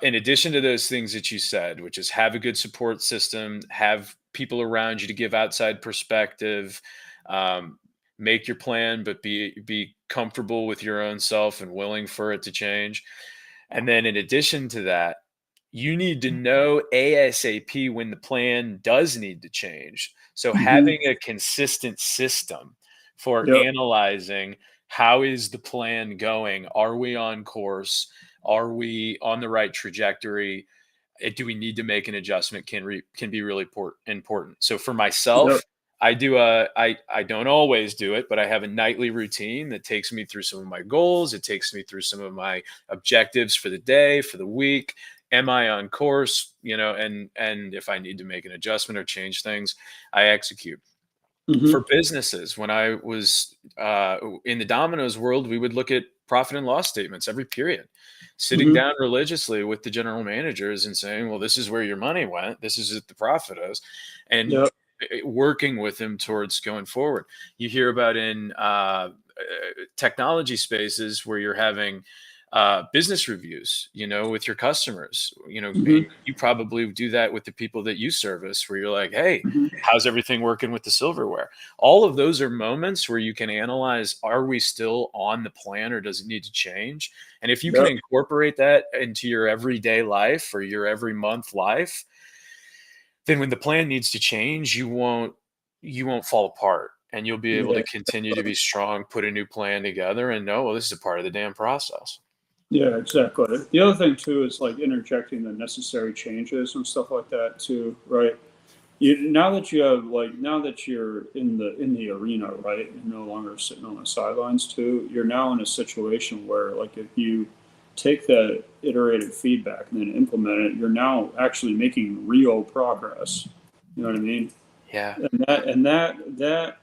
in addition to those things that you said, which is have a good support system, have people around you to give outside perspective, um, make your plan, but be comfortable with your own self and willing for it to change. And then in addition to that, you need to know ASAP when the plan does need to change. So Hmm. having a consistent system for Yep. analyzing how is the plan going? Are we on course? Are we on the right trajectory? Do we need to make an adjustment can be really important. So for Yep. myself, I don't always do it, but I have a nightly routine that takes me through some of my goals. It takes me through some of my objectives for the day, for the week. Am I on course? And if I need to make an adjustment or change things, I execute. Hmm. For businesses, when I was in the Domino's world, we would look at profit and loss statements every period, sitting Hmm. down religiously with the general managers and saying, well, this is where your money went. This is what the profit is. And Yep. working with them towards going forward. You hear about in technology spaces where you're having business reviews, with your customers, Hmm. you probably do that with the people that you service where you're like, hey, Hmm. how's everything working with the silverware? All of those are moments where you can analyze, are we still on the plan or does it need to change? And if you can Yep. incorporate that into your everyday life or your every month life, then when the plan needs to change, you won't fall apart and you'll be able Yeah. to continue to be strong, put a new plan together and know, well, this is a part of the damn process. Yeah, exactly. The other thing too is like interjecting the necessary changes and stuff like that too, right? Now that you have like now that you're in the arena, right? You're no longer sitting on the sidelines too. You're now in a situation where like if you take that iterative feedback and then implement it, you're now actually making real progress. You know what I mean? Yeah. And that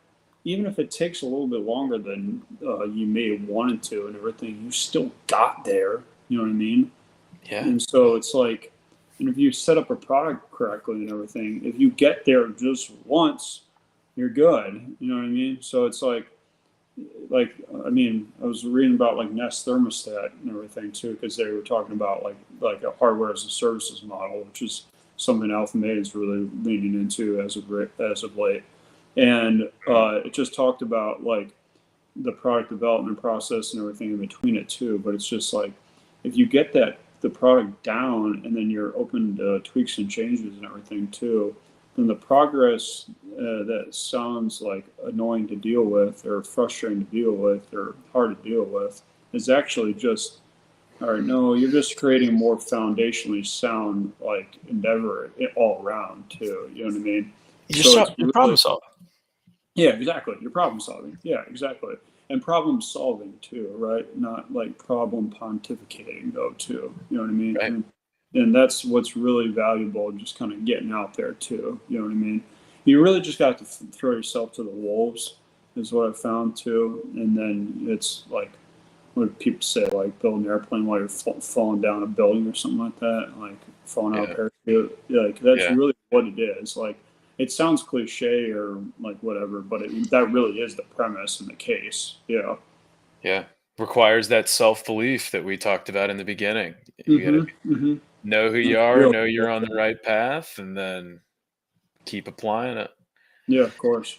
even if it takes a little bit longer than you may have wanted to and everything, you still got there. You know what I mean? Yeah. And so it's like, and if you set up a product correctly and everything, if you get there just once, you're good. You know what I mean? So it's like I mean, I was reading about like Nest thermostat and everything too, because they were talking about like a hardware as a services model, which is something Alphamate is really leaning into as of late. And Mm. it just talked about like the product development process and everything in between it too. But it's just like if you get the product down and then you're open to tweaks and changes and everything too, then the progress that sounds like annoying to deal with or frustrating to deal with or hard to deal with is actually just all right. No, you're just creating a more foundationally sound like endeavor all around too. You know what I mean? So it's You're really problem solving. yeah, exactly. You're problem solving. Yeah, exactly. And problem solving too, right? Not like problem pontificating though too. You know what I mean? Right. And that's what's really valuable, just kind of getting out there too. You know what I mean? You really just got to throw yourself to the wolves, is what I found too. And then it's like what people say, like build an airplane while you're falling down a building or something like that, like falling out of a Yeah. parachute. Yeah, like that's Yeah. really what it is. Like it sounds cliche or like whatever, but that really is the premise and the case. Yeah. Yeah. Requires that self-belief that we talked about in the beginning. You got to Mm-hmm. Mm-hmm. know who you That's are, real. know you're on the right path, and then keep applying it. Yeah, of course.